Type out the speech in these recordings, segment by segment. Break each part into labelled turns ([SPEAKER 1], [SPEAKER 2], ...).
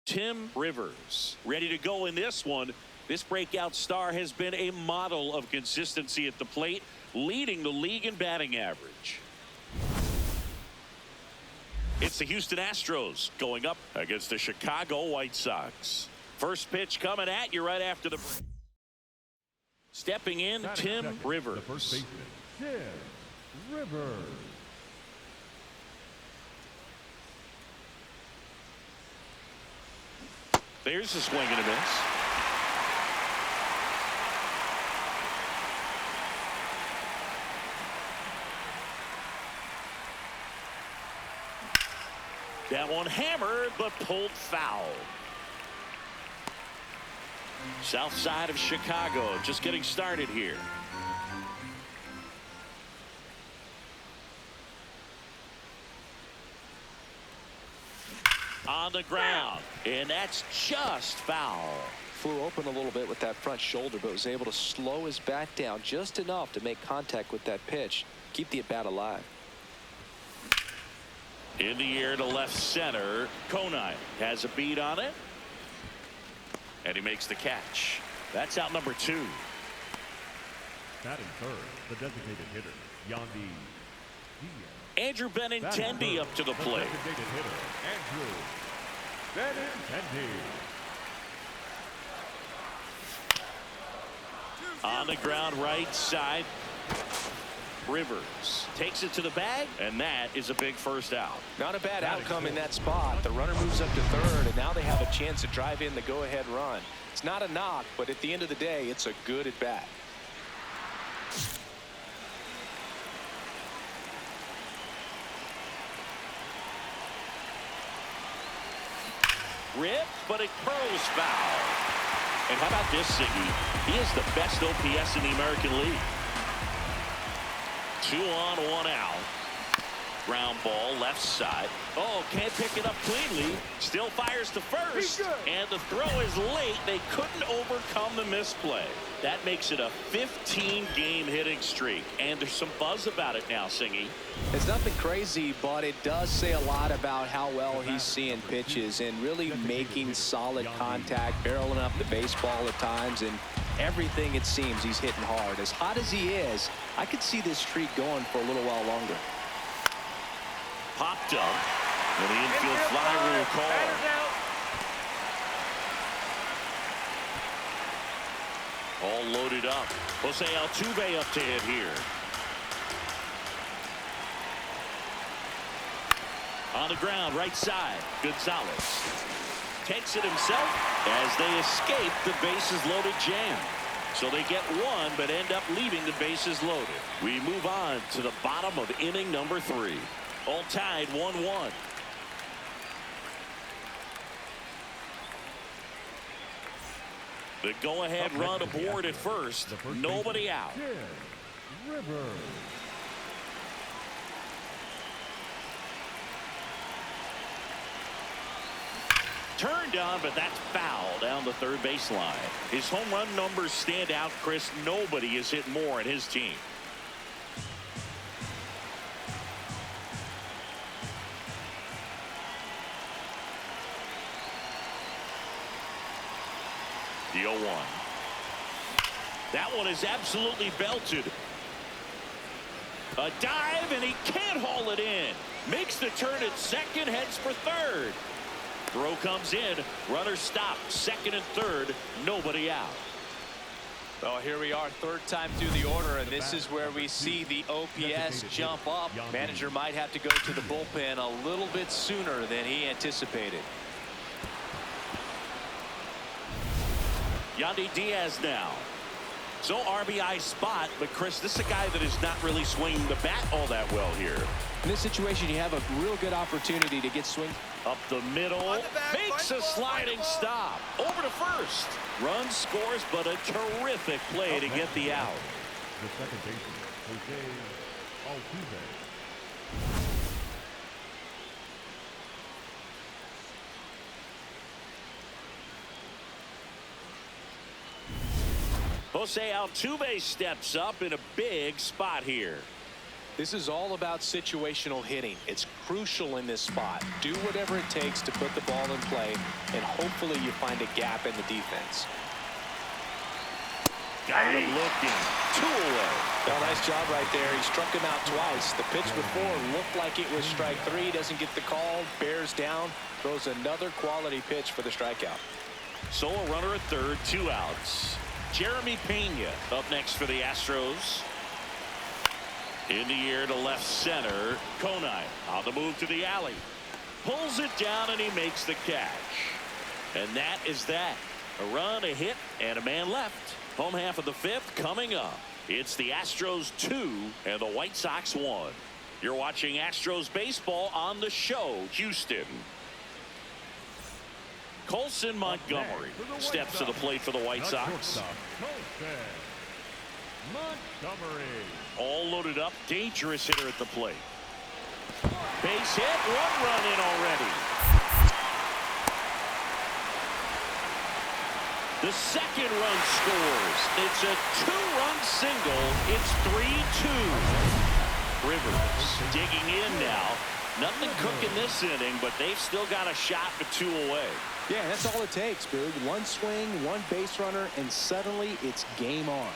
[SPEAKER 1] Tim Rivers ready to go in this one. This breakout star has been a model of consistency at the plate, leading the league in batting average. It's the Houston Astros going up against the Chicago White Sox. First pitch coming at you right after the break. Stepping in, Tim Rivers.
[SPEAKER 2] The first baseman, Tim Rivers.
[SPEAKER 1] There's a swing and a miss. That one hammered but pulled foul. South side of Chicago just getting started here. On the ground, and that's just foul.
[SPEAKER 3] Flew open a little bit with that front shoulder, but was able to slow his bat down just enough to make contact with that pitch, keep the at bat alive.
[SPEAKER 1] In the air to left center. Conine has a beat on it, and he makes the catch. That's out number 2.
[SPEAKER 2] Batting third, the designated hitter, Yandy Diaz.
[SPEAKER 1] Andrew Benintendi up to the plate.
[SPEAKER 2] Designated hitter, Andrew Benintendi.
[SPEAKER 1] On the ground, right side. Rivers takes it to the bag, and that is a big first out.
[SPEAKER 3] Not a bad outcome in that spot. The runner moves up to third, and now they have a chance to drive in the go-ahead run. It's not a knock, but at the end of the day, it's a good at bat.
[SPEAKER 1] Rip, but it curls foul. And how about this, Siggy? He is the best OPS in the American League. 2 on, 1 out. Ground ball left side. Oh, can't pick it up cleanly. Still fires to first. And the throw is late. They couldn't overcome the misplay. That makes it a 15-game hitting streak. And there's some buzz about it now, Singy.
[SPEAKER 3] It's nothing crazy, but it does say a lot about how well he's seeing pitches and really making solid contact, barreling up the baseball at times, and everything it seems he's hitting hard. As hot as he is, I could see this streak going for a little while longer.
[SPEAKER 1] Popped up, and the infield fly rule call. All loaded up. Jose Altuve up to hit here. On the ground, right side. Gonzalez takes it himself as they escape the bases loaded jam. So they get one, but end up leaving the bases loaded. We move on to the bottom of inning number 3. All tied 1-1. The go-ahead run aboard at first. Nobody out.
[SPEAKER 2] Rivers.
[SPEAKER 1] Turned on, but that's foul down the third baseline. His home run numbers stand out, Chris. Nobody has hit more in his team. The 0-1. That one is absolutely belted. A dive, and he can't haul it in. Makes the turn at second, heads for third. Throw comes in. Runner stopped. Second and third. Nobody out.
[SPEAKER 3] Well, here we are, third time through the order, and this is where we see the OPS jump up. Manager might have to go to the bullpen a little bit sooner than he anticipated.
[SPEAKER 1] Yandy Diaz now. So RBI spot, but Chris, this is a guy that is not really swinging the bat all that well here.
[SPEAKER 3] In this situation, you have a real good opportunity to get swing.
[SPEAKER 1] Up the middle, makes a sliding stop. Over to first. Run scores, but a terrific play to get the out.
[SPEAKER 2] The second baseman, Jose Altuve.
[SPEAKER 1] Jose Altuve steps up in a big spot here.
[SPEAKER 3] This is all about situational hitting. It's crucial in this spot. Do whatever it takes to put the ball in play, and hopefully you find a gap in the defense.
[SPEAKER 1] Got him looking. 2 away.
[SPEAKER 3] Well, nice job right there. He struck him out twice. The pitch before looked like it was strike 3. Doesn't get the call. Bears down. Throws another quality pitch for the strikeout.
[SPEAKER 1] So a runner at third, 2 outs. Jeremy Pena up next for the Astros. In the air to left center. Konai on the move to the alley. Pulls it down and he makes the catch. And that is that. A run, a hit, and a man left. Home half of the 5th coming up. It's the Astros 2 and the White Sox 1. You're watching Astros baseball on the show, Houston. Colson Montgomery steps to the plate for the White Sox. All loaded up, dangerous hitter at the plate. Base hit, 1 run in already. The second run scores. It's a 2-run single. It's 3-2. Rivers digging in now. Nothing cooking this inning, but they've still got a shot with 2 away.
[SPEAKER 3] Yeah, that's all it takes, Boog. 1 swing, 1 base runner, and suddenly it's game on.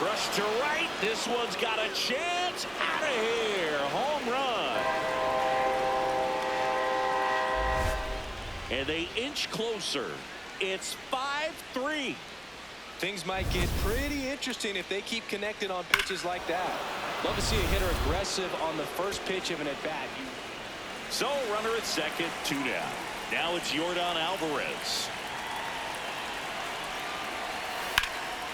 [SPEAKER 1] Rush to right. This one's got a chance. Out of here. Home run. And they inch closer. It's 5-3.
[SPEAKER 3] Things might get pretty interesting if they keep connecting on pitches like that. Love to see a hitter aggressive on the first pitch of an at-bat.
[SPEAKER 1] So runner at second, 2 down. Now it's Yordan Alvarez.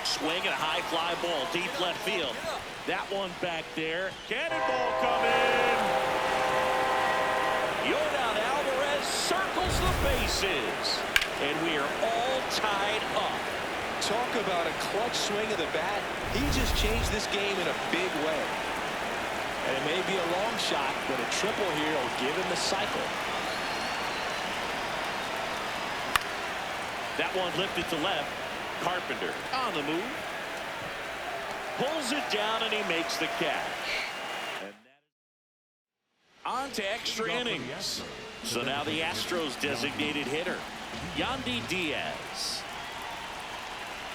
[SPEAKER 1] Swing and a high fly ball deep left field. That one back there. Cannonball coming. Yordan Alvarez circles the bases. And we are all tied up.
[SPEAKER 3] Talk about a clutch swing of the bat. He just changed this game in a big way. And it may be a long shot, but a triple here will give him the cycle.
[SPEAKER 1] That one lifted to left. Carpenter on the move. Pulls it down and he makes the catch. And on to extra innings. So now the Astros designated hitter, Yandy Diaz.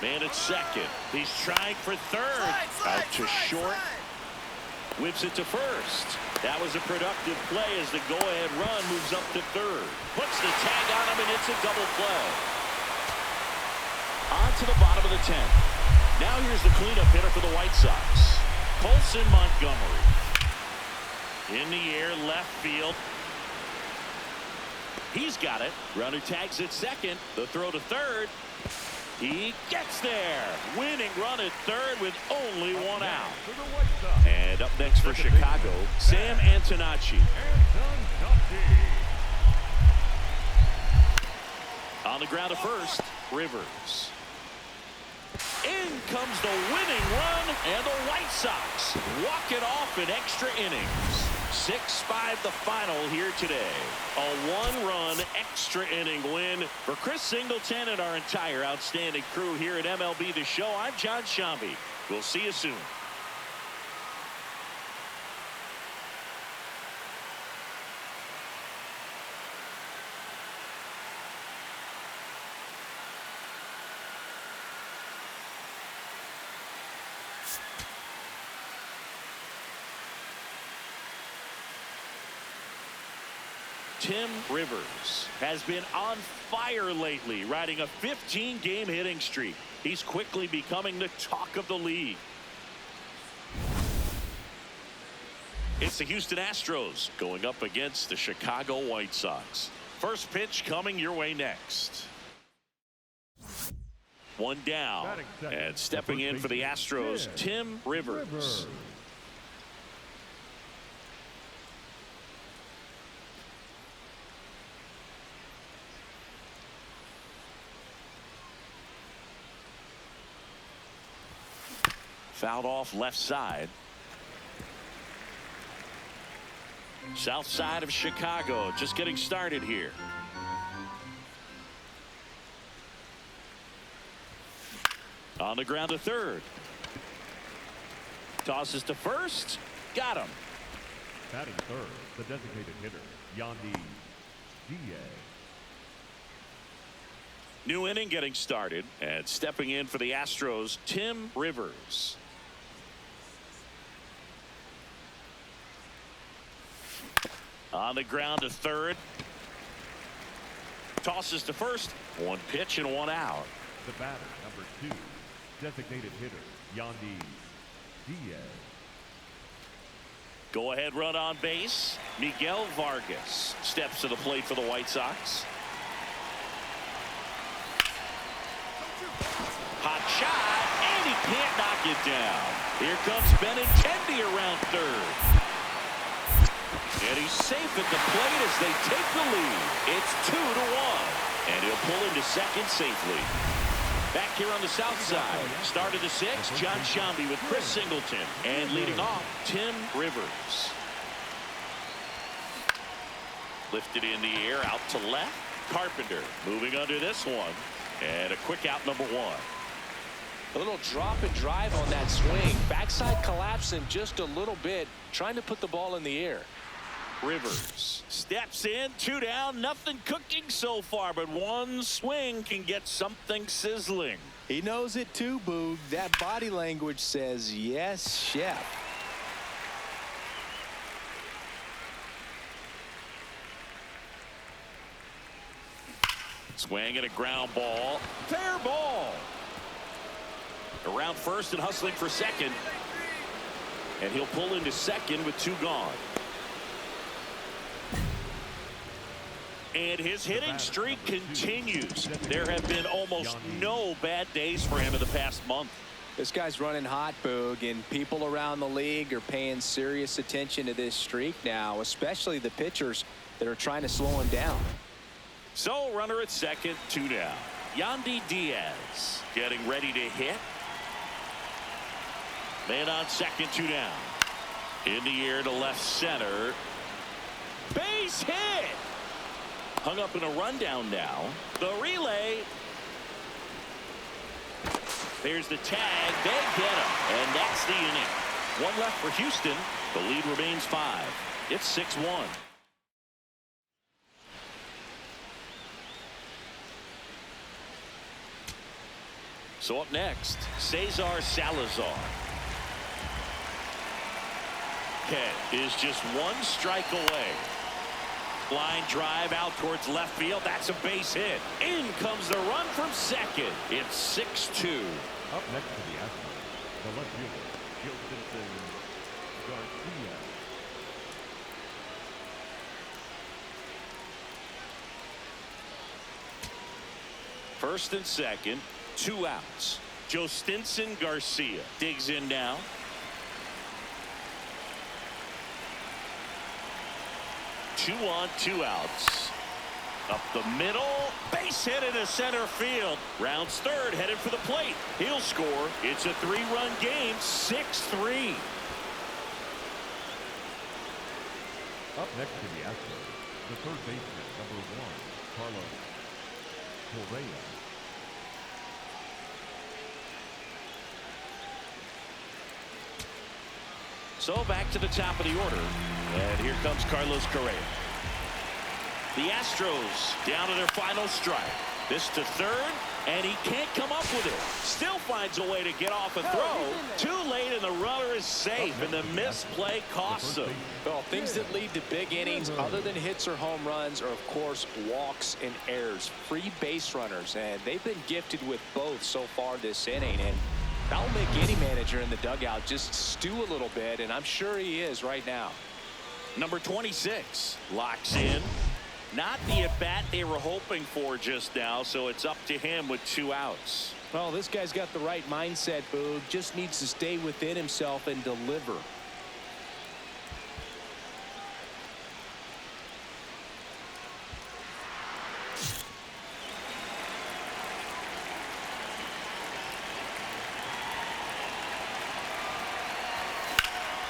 [SPEAKER 1] Man at second. He's trying for third. Out to short. Whips it to first. That was a productive play as the go-ahead run moves up to third. Puts the tag on him and it's a double play. On to the bottom of the 10th. Now here's the cleanup hitter for the White Sox, Colson Montgomery. In the air, left field. He's got it. Runner tags at second. The throw to third. He gets there. Winning run at third with only 1 out. And up next for Chicago, Sam Antonacci. On the ground at first, Rivers. In comes the winning run, and the White Sox walk it off in extra innings. 6-5 the final here today. A 1-run extra inning win for Chris Singleton and our entire outstanding crew here at MLB The Show. I'm John Shambi. We'll see you soon. Tim Rivers has been on fire lately, riding a 15-game hitting streak. He's quickly becoming the talk of the league. It's the Houston Astros going up against the Chicago White Sox. First pitch coming your way next. 1 down, and stepping in for the Astros, Tim Rivers. Fouled off left side. South side of Chicago just getting started here. On the ground to third. Tosses to first. Got him.
[SPEAKER 2] Batting third, the designated hitter, Yandy Diaz.
[SPEAKER 1] New inning getting started, and stepping in for the Astros, Tim Rivers. On the ground to third. Tosses to first. One pitch and one out.
[SPEAKER 2] The batter, number 2, designated hitter, Yandy Diaz.
[SPEAKER 1] Go ahead run on base. Miguel Vargas steps to the plate for the White Sox. Hot shot, and he can't knock it down. Here comes Benintendi around third. And he's safe at the plate as they take the lead. It's 2-1. And he'll pull into second safely. Back here on the south side, start of the 6th, John Shambi with Chris Singleton. And leading off, Tim Rivers. Lifted in the air, out to left. Carpenter moving under this one. And a quick out, number 1.
[SPEAKER 3] A little drop and drive on that swing. Backside collapsing just a little bit, trying to put the ball in the air.
[SPEAKER 1] Rivers steps in, 2 down, nothing cooking so far, but one swing can get something sizzling.
[SPEAKER 3] He knows it too, Boog. That body language says yes, chef.
[SPEAKER 1] Swing and a ground ball. Fair ball. Around first and hustling for second. And he'll pull into second with 2 gone. And his hitting streak continues. There have been almost no bad days for him in the past month.
[SPEAKER 3] This guy's running hot, Boog, and people around the league are paying serious attention to this streak now, especially the pitchers that are trying to slow him down.
[SPEAKER 1] So runner at second, 2 down. Yandy Diaz getting ready to hit. Man on second, 2 down. In the air to left center. Base hit. Hung up in a rundown now. The relay. There's the tag. They get him. And that's the inning. 1 left for Houston. The lead remains 5. It's 6-1. So up next, Cesar Salazar. Head is just 1 strike away. Line drive out towards left field. That's a base hit. In comes the run from second. It's 6-2.
[SPEAKER 2] Up next to the Astros, the left fielder, Gilson Garcia.
[SPEAKER 1] First and second, 2 outs. Jostinson Garcia digs in now. Two on, 2 outs. Up the middle, base hit into center field. Rounds third, headed for the plate. He'll score. It's a 3-run game, 6-3.
[SPEAKER 2] Up next to the Astros, the third baseman, number 1, Carlos Correa.
[SPEAKER 1] So back to the top of the order. And here comes Carlos Correa. The Astros down to their final strike. This to third, and he can't come up with it. Still finds a way to get off a throw. Too late, and the runner is safe, and the misplay costs him.
[SPEAKER 3] Well, things that lead to big innings other than hits or home runs are, of course, walks and errors. Free base runners, and they've been gifted with both so far this inning. And that'll make any manager in the dugout just stew a little bit, and I'm sure he is right now.
[SPEAKER 1] Number 26 locks in. Not the at-bat they were hoping for just now, so it's up to him with 2 outs.
[SPEAKER 3] Well, this guy's got the right mindset, Boog. Just needs to stay within himself and deliver.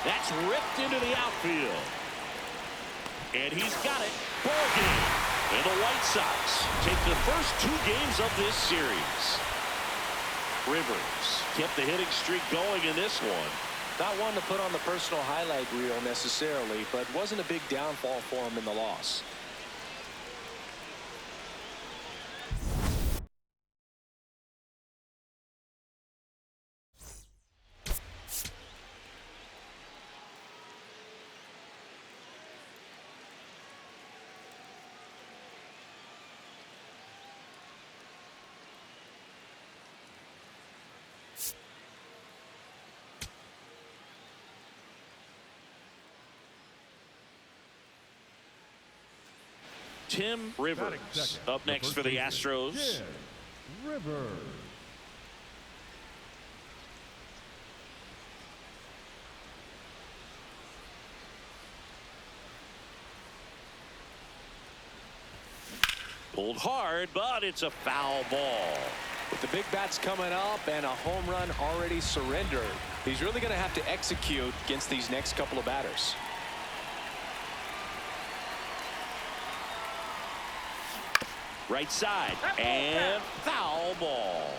[SPEAKER 1] That's ripped into the outfield. And he's got it. Ball game. And the White Sox take the first 2 games of this series. Rivers kept the hitting streak going in this one.
[SPEAKER 3] Not one to put on the personal highlight reel necessarily, but wasn't a big downfall for him in the loss.
[SPEAKER 1] Tim Rivers up next for the Astros.
[SPEAKER 2] Rivers.
[SPEAKER 1] Pulled hard, but it's a foul ball.
[SPEAKER 3] With the big bats coming up and a home run already surrendered, he's really going to have to execute against these next couple of batters.
[SPEAKER 1] Right side, and foul ball.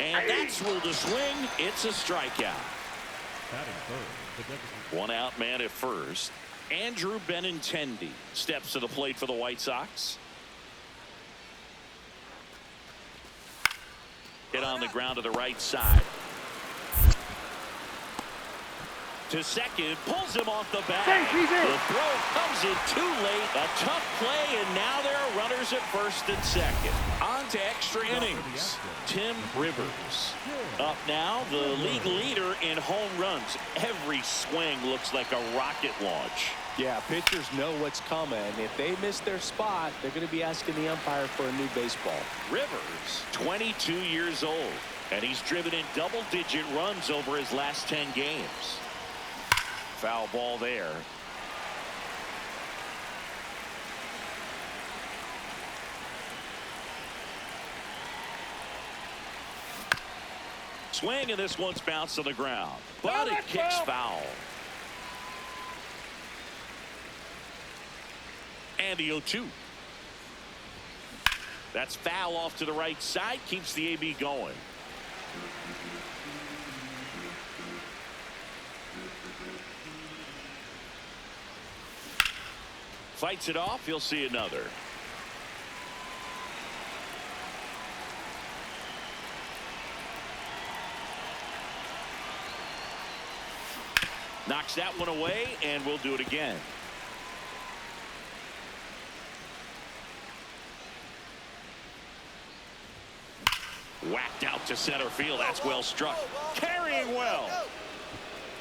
[SPEAKER 1] And that's ruled a swing. It's a strikeout. One out man at first. Andrew Benintendi steps to the plate for the White Sox. Hit on the ground to the right side. To second, pulls him off the bat. The throw comes in too late. A tough play, and now there are runners at first and second. On to extra innings. Tim Rivers up now, the league leader in home runs. Every swing looks like a rocket launch.
[SPEAKER 3] Yeah, pitchers know what's coming. If they miss their spot, they're going to be asking the umpire for a new baseball.
[SPEAKER 1] Rivers, 22 years old, and he's driven in double-digit runs over his last 10 games. Foul ball there. Swing, and this one's bounced to the ground, but it kicks foul. And the 0-2. That's foul off to the right side, keeps the AB going. Fights it off. You'll see another. Knocks that one away, and we'll do it again. Whacked out to center field. That's well struck. Carrying well.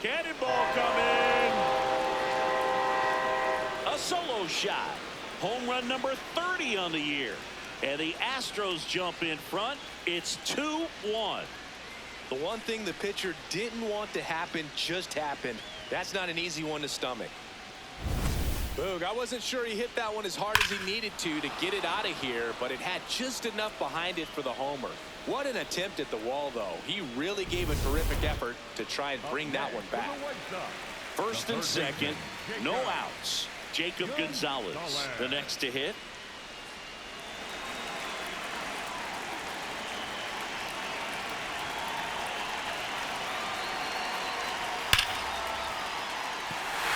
[SPEAKER 1] Cannonball coming. A solo shot. Home run number 30 on the year. And the Astros jump in front. It's 2-1.
[SPEAKER 3] The one thing the pitcher didn't want to happen just happened. That's not an easy one to stomach. Boog, I wasn't sure he hit that one as hard as he needed to get it out of here, but it had just enough behind it for the homer. What an attempt at the wall, though. He really gave a terrific effort to try and bring that one back.
[SPEAKER 1] First and second, no outs. Jacob Gonzalez, the next to hit.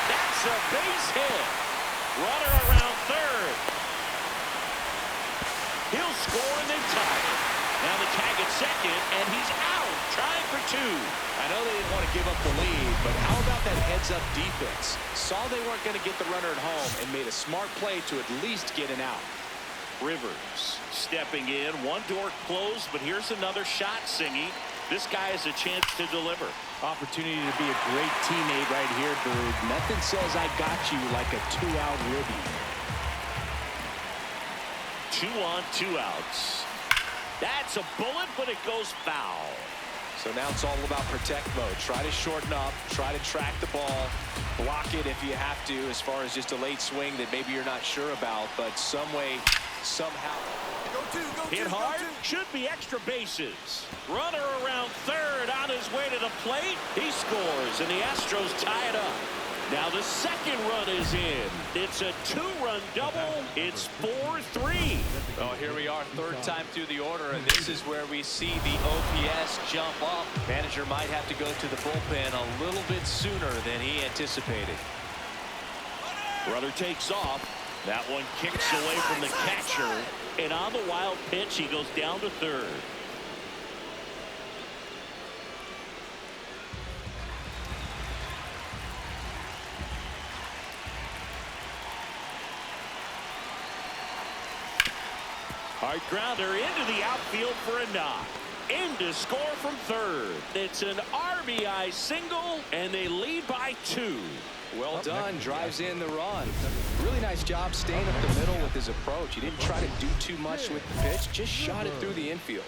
[SPEAKER 1] That's a base hit. Runner around third. He'll score and then tie it. Now the tag at second, and he's out, trying for two.
[SPEAKER 3] I know they didn't want to give up the lead, but how about that heads-up defense? Saw they weren't going to get the runner at home and made a smart play to at least get an out.
[SPEAKER 1] Rivers stepping in. One door closed, but here's another shot, Singy. This guy has a chance to deliver.
[SPEAKER 3] Opportunity to be a great teammate right here, Boog. Nothing says I got you like a two-out ribby.
[SPEAKER 1] 2 on, 2 outs. That's a bullet, but it goes foul.
[SPEAKER 3] So now it's all about protect mode. Try to shorten up, try to track the ball, block it if you have to, as far as just a late swing that maybe you're not sure about, but some way, somehow.
[SPEAKER 1] Hit hard, should be extra bases. Runner around third on his way to the plate. He scores, and the Astros tie it up. Now the second run is in. It's a 2-run double. It's 4-3.
[SPEAKER 3] Well, here we are, third time through the order, and this is where we see the OPS jump up. Manager might have to go to the bullpen a little bit sooner than he anticipated.
[SPEAKER 1] Runner takes off. That one kicks away from the catcher. And on the wild pitch, he goes down to third. Hard grounder into the outfield for a knock. In to score from third. It's an RBI single, and they lead by 2.
[SPEAKER 3] Well done. Drives in the run. Really nice job staying up the middle with his approach. He didn't try to do too much with the pitch. Just shot it through the infield.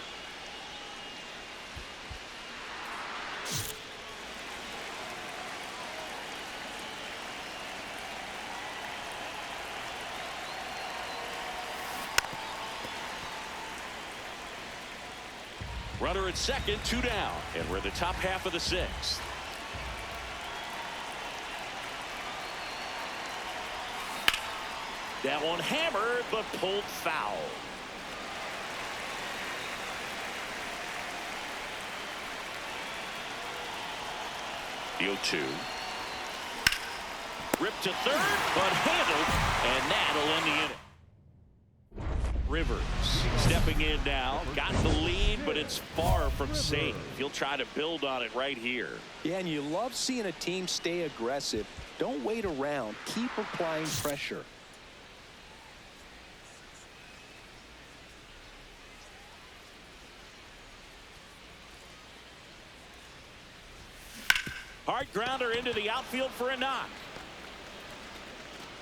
[SPEAKER 1] Runner at second, 2 down, and we're in the top half of the 6th. That one hammered, but pulled foul. The 0-2. Ripped to third, but handled, and that'll end the inning. Rivers stepping in now, got the lead, but it's far from safe. He'll try to build on it right here.
[SPEAKER 3] Yeah, and you love seeing a team stay aggressive. Don't wait around. Keep applying pressure.
[SPEAKER 1] Hard grounder into the outfield for a knock.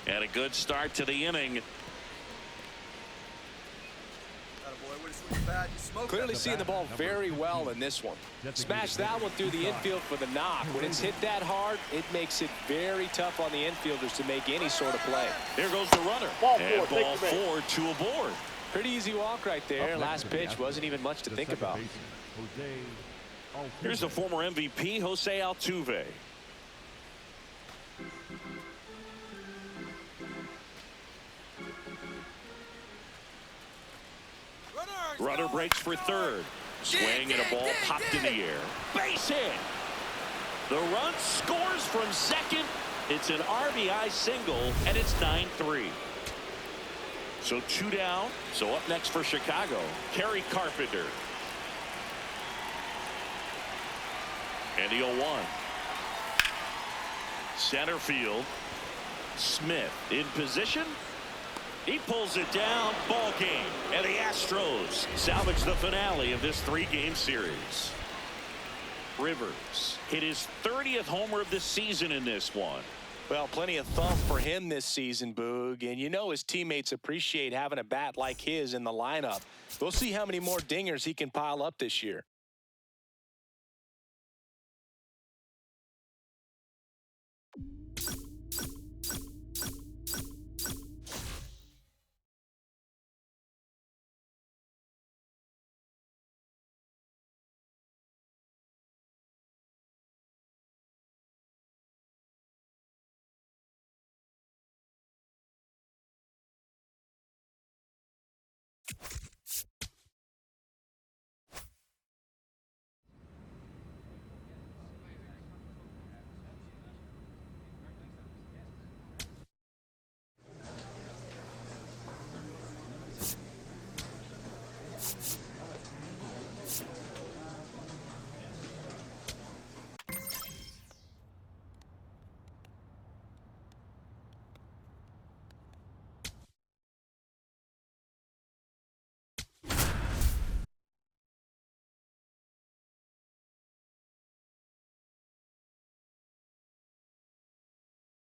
[SPEAKER 1] And a good start to the inning.
[SPEAKER 3] Clearly seeing the ball very well in this one. Smash that one through the infield for the knock. When it's hit that hard, it makes it very tough on the infielders to make any sort of play.
[SPEAKER 1] Here goes the runner. Ball 4, 2 aboard.
[SPEAKER 3] Pretty easy walk right there. Last pitch wasn't even much to think about.
[SPEAKER 1] Here's the former MVP, Jose Altuve. Runner breaks for third. Swing and a ball popped in the air. Base hit. The run scores from second. It's an RBI single, and it's 9-3. So 2 down. So up next for Chicago, Kerry Carpenter. And the 0-1. Center field. Smith in position. He pulls it down. Ball game. And the Astros salvage the finale of this 3-game series. Rivers hit his 30th homer of the season in this one.
[SPEAKER 3] Well, plenty of thump for him this season, Boog. And you know his teammates appreciate having a bat like his in the lineup. We'll see how many more dingers he can pile up this year.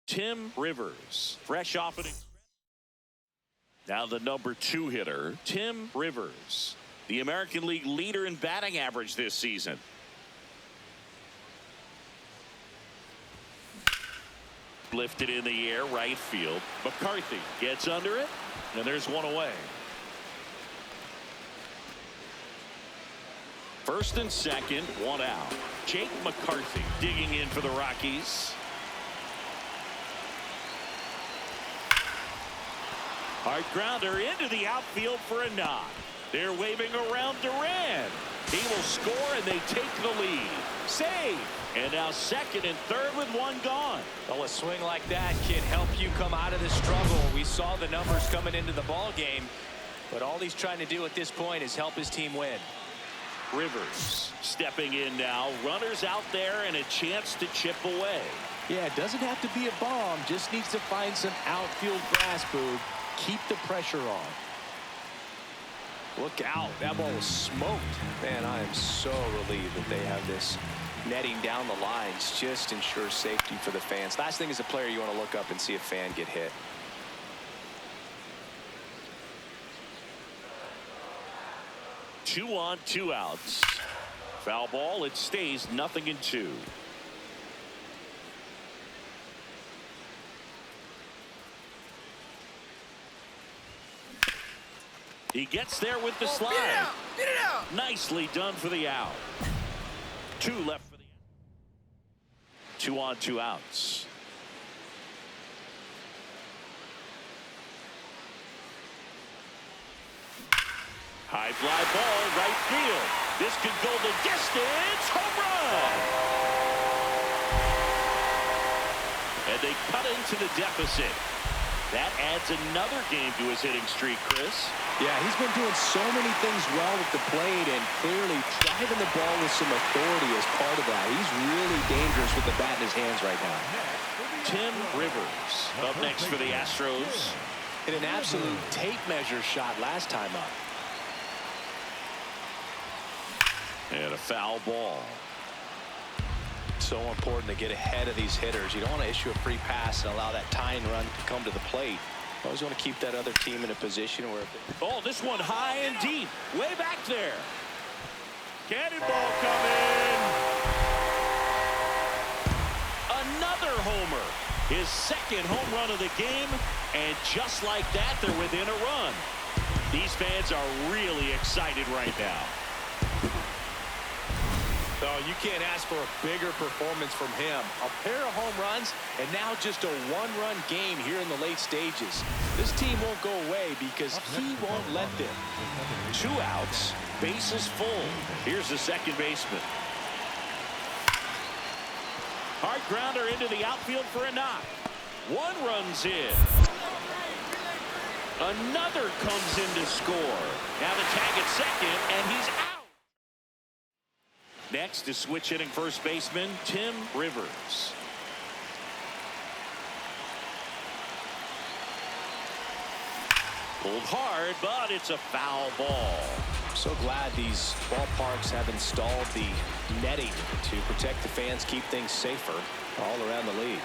[SPEAKER 1] Tim Rivers, fresh off it. Now the number 2 hitter, Tim Rivers, the American League leader in batting average this season. Lifted in the air, right field. McCarthy gets under it, and there's one away. First and second, 1 out. Jake McCarthy digging in for the Rockies. Hard grounder into the outfield for a knock. They're waving around Duran. He will score, and they take the lead. Save. And now second and third with one gone.
[SPEAKER 3] Well, a swing like that can help you come out of the struggle. We saw the numbers coming into the ball game, but all he's trying to do at this point is help his team win.
[SPEAKER 1] Rivers stepping in now. Runners out there and a chance to chip away.
[SPEAKER 3] Yeah, it doesn't have to be a bomb. Just needs to find some outfield grass, Boog. Keep the pressure on. Look out. That ball was smoked. Man, I am so relieved that they have this netting down the lines. Just ensures safety for the fans. Last thing as a player, you want to look up and see a fan get hit.
[SPEAKER 1] Two on, two outs. Foul ball. It stays 0-2. He gets there with the slide.
[SPEAKER 4] Get it out.
[SPEAKER 1] Nicely done for the out. Two left for the out. 2 on, 2 outs. High fly ball, right field. This could go the distance. Home run! And they cut into the deficit. That adds another game to his hitting streak, Chris.
[SPEAKER 3] Yeah, he's been doing so many things well at the plate and clearly driving the ball with some authority as part of that. He's really dangerous with the bat in his hands right now.
[SPEAKER 1] Tim Rivers up next for the Astros.
[SPEAKER 3] Hit an absolute tape measure shot last time up.
[SPEAKER 1] And a foul ball.
[SPEAKER 3] So important to get ahead of these hitters. You don't want to issue a free pass and allow that tying run to come to the plate. You always want to keep that other team in a position where...
[SPEAKER 1] Oh, this one high and deep. Way back there. Cannonball coming. Another homer. His second home run of the game. And just like that, they're within a run. These fans are really excited right now.
[SPEAKER 3] Oh, you can't ask for a bigger performance from him. A pair of home runs, and now just a one-run game here in the late stages. This team won't go away because he won't let them.
[SPEAKER 1] 2 outs, bases full. Here's the second baseman. Hard grounder into the outfield for a knock. One runs in. Another comes in to score. Now the tag at second, and he's out. Next is switch hitting first baseman Tim Rivers. Pulled hard, but it's a foul ball.
[SPEAKER 3] So glad these ballparks have installed the netting to protect the fans, keep things safer all around the league.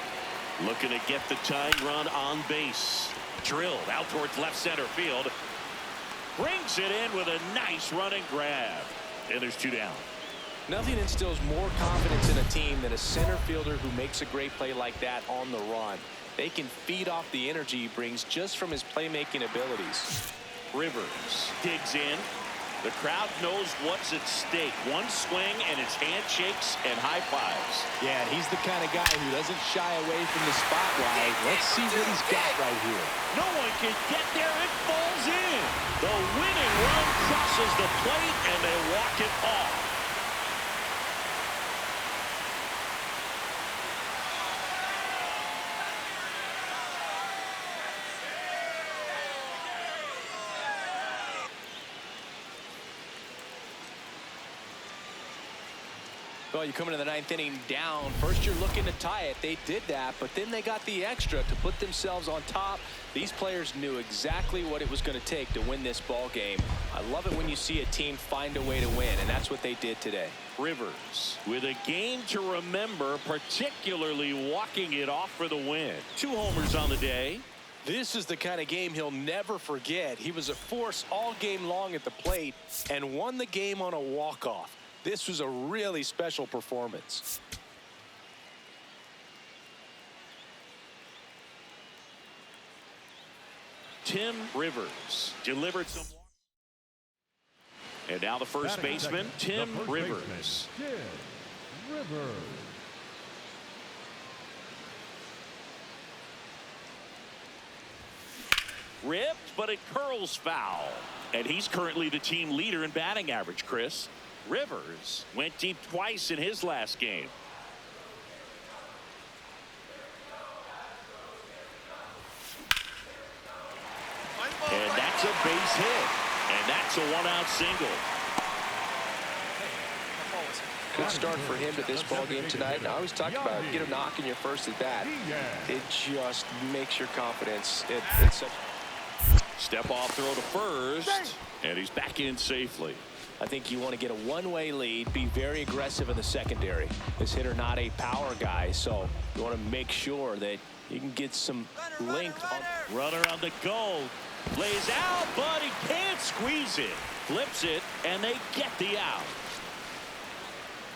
[SPEAKER 1] Looking to get the tying run on base. Drilled out towards left center field. Brings it in with a nice running grab. And there's 2 down.
[SPEAKER 3] Nothing instills more confidence in a team than a center fielder who makes a great play like that on the run. They can feed off the energy he brings just from his playmaking abilities.
[SPEAKER 1] Rivers digs in. The crowd knows what's at stake. One swing and it's handshakes and high fives.
[SPEAKER 3] Yeah, he's the kind of guy who doesn't shy away from the spotlight. Let's see what he's got right here.
[SPEAKER 1] No one can get there. It falls in. The winning run crosses the plate and they walk it off.
[SPEAKER 3] Well, you come into the 9th inning down. First, you're looking to tie it. They did that, but then they got the extra to put themselves on top. These players knew exactly what it was going to take to win this ball game. I love it when you see a team find a way to win, and that's what they did today.
[SPEAKER 1] Rivers with a game to remember, particularly walking it off for the win. 2 homers on the day.
[SPEAKER 3] This is the kind of game he'll never forget. He was a force all game long at the plate and won the game on a walk-off. This was a really special performance.
[SPEAKER 1] Tim Rivers delivered some. And now the first baseman, Tim Rivers.
[SPEAKER 2] Tim Rivers.
[SPEAKER 1] Ripped, but it curls foul. And he's currently the team leader in batting average, Chris. Rivers went deep twice in his last game. And that's a base hit. And that's a one-out single.
[SPEAKER 3] Good start for him to this ball game tonight. And I always talk about get a knock in your first at bat. It just makes your confidence. It's such.
[SPEAKER 1] Step off throw to first. And he's back in safely.
[SPEAKER 3] I think you want to get a one-way lead, be very aggressive in the secondary. This hitter not a power guy, so you want to make sure that you can get some length.
[SPEAKER 1] Runner on the go. Lays out, but he can't squeeze it. Flips it, and they get the out.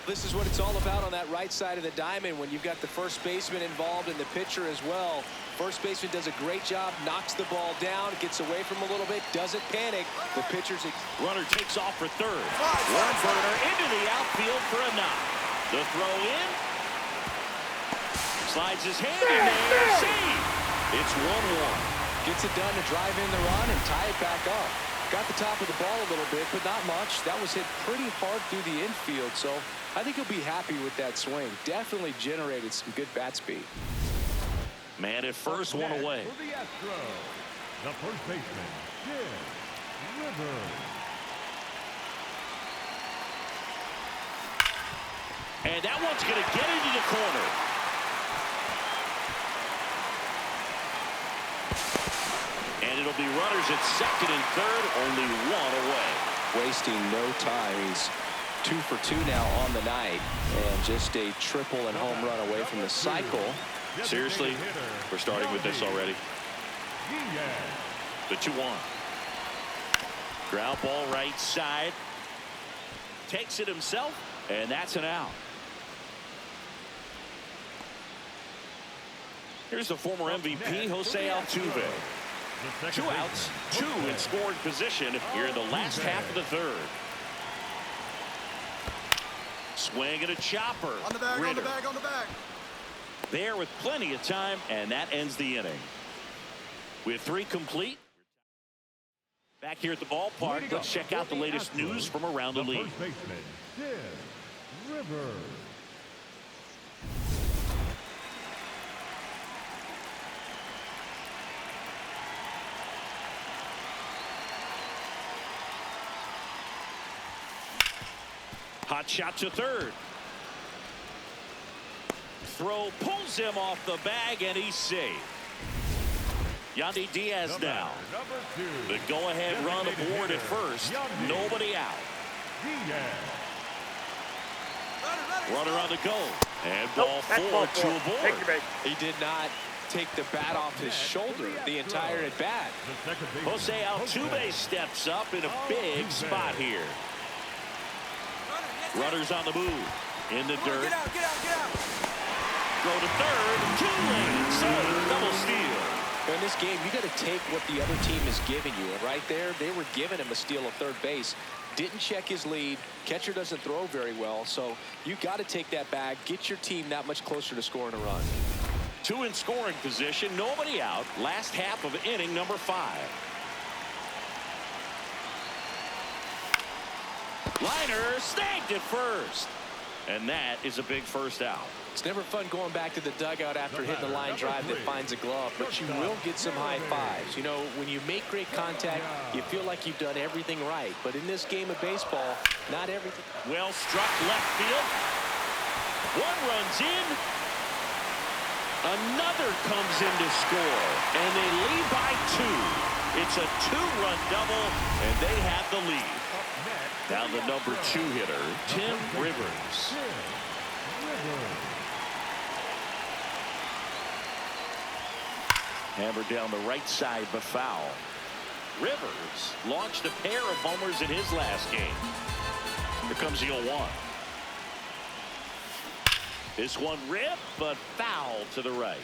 [SPEAKER 3] This is what it's all about on that right side of the diamond when you've got the first baseman involved and the pitcher as well. First baseman does a great job, knocks the ball down, gets away from him a little bit, doesn't panic. The pitcher's...
[SPEAKER 1] Runner takes off for third. Warburner into the outfield for a knock. The throw in. Slides his hand in there. Save. It's 1-1.
[SPEAKER 3] Gets it done to drive in the run and tie it back up. Got the top of the ball a little bit, but not much. That was hit pretty hard through the infield, so I think he'll be happy with that swing. Definitely generated some good bat speed.
[SPEAKER 1] Man at first, one away.
[SPEAKER 2] For the Astros, the first baseman, Jim Rivers.
[SPEAKER 1] And that one's going to get into the corner. And it'll be runners at second and third, only one away.
[SPEAKER 3] Wasting no time. He's 2 for 2 now on the night, and just a triple and home run away from the cycle.
[SPEAKER 1] Seriously, we're starting with this already. The 2-1. Ground ball right side. Takes it himself, and that's an out. Here's the former MVP, Jose Altuve. 2 outs, 2 in scoring position here in the last half of the third. Swing and a chopper.
[SPEAKER 4] On the bag,
[SPEAKER 1] Ritter.
[SPEAKER 4] on the bag, on the bag.
[SPEAKER 1] There with plenty of time, and that ends the inning. With 3 complete. Back here at the ballpark, let's check out the latest news from around the league.
[SPEAKER 2] First baseman, Jim Rivers.
[SPEAKER 1] Hot shot to third. Throw pulls him off the bag, and he's safe. Yandy Diaz now. The go-ahead run aboard at first. Nobody out. Runner on the go. And ball 4 to aboard.
[SPEAKER 3] He did not take the bat off his shoulder the entire at bat.
[SPEAKER 1] Jose Altuve steps up in a big spot here. Runners on the move. In the dirt.
[SPEAKER 4] Get out, get out, get out.
[SPEAKER 1] Throw to third. 2 lanes. Save. Double steal.
[SPEAKER 3] In this game, you got to take what the other team is giving you. And right there, they were giving him a steal of third base. Didn't check his lead. Catcher doesn't throw very well. So you got to take that back. Get your team that much closer to scoring a run.
[SPEAKER 1] 2 in scoring position. Nobody out. Last half of inning number 5. Liner snagged at first. And that is a big first out.
[SPEAKER 3] It's never fun going back to the dugout after hitting a line drive that finds a glove, but you will get some high fives. You know, when you make great contact, you feel like you've done everything right. But in this game of baseball, not everything.
[SPEAKER 1] Well struck left field. 1 runs in. Another comes in to score. And they lead by 2. It's a 2-run double, and they have the lead. Now the number 2 hitter, Tim Rivers. Hammered down the right side, but foul. Rivers launched a pair of homers in his last game. Here comes the 0-1. This one ripped, but foul to the right.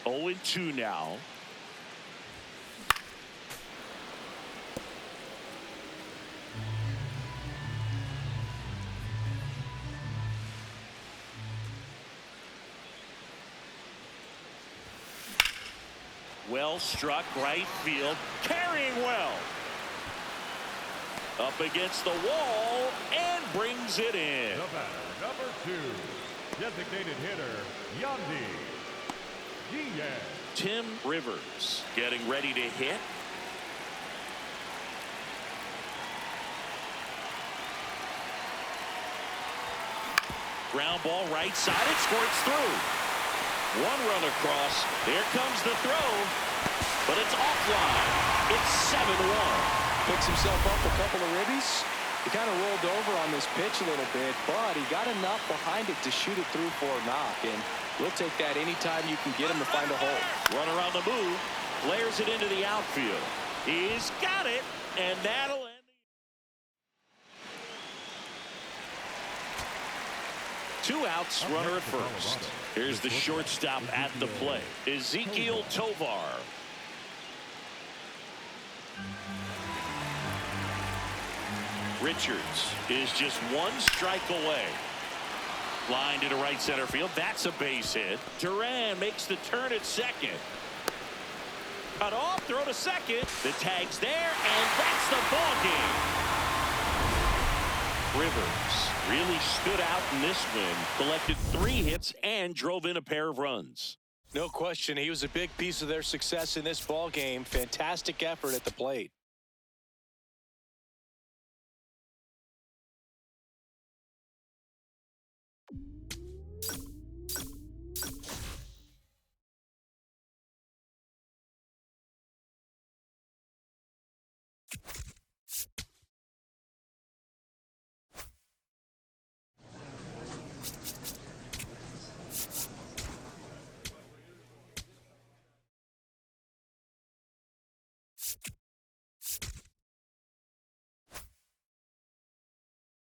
[SPEAKER 1] Oh, 0-2 now. Well struck right field. Carrying well. Up against the wall and brings it in.
[SPEAKER 2] The batter, number 2, designated hitter, Yandy Diaz.
[SPEAKER 1] Tim Rivers getting ready to hit. Ground ball right side. It squirts through. One run across. Here comes the throw. But it's offline. It's 7-1.
[SPEAKER 3] Picks himself up a couple of ribbies. He kind of rolled over on this pitch a little bit, but he got enough behind it to shoot it through for a knock. And we'll take that anytime you can get him to find a hole.
[SPEAKER 1] Runner on the move. Flares it into the outfield. He's got it. And that'll end. Two outs, runner at first. Here's the shortstop at the plate, Ezekiel Tovar. Richards is just one strike away. Line into right center field. That's a base hit. Duran makes the turn at second. Cut off, throw to second. The tag's there, and that's the ball game. Rivers really stood out in this win, collected 3 hits and drove in a pair of runs.
[SPEAKER 3] No question, he was a big piece of their success in this ball game. Fantastic effort at the plate.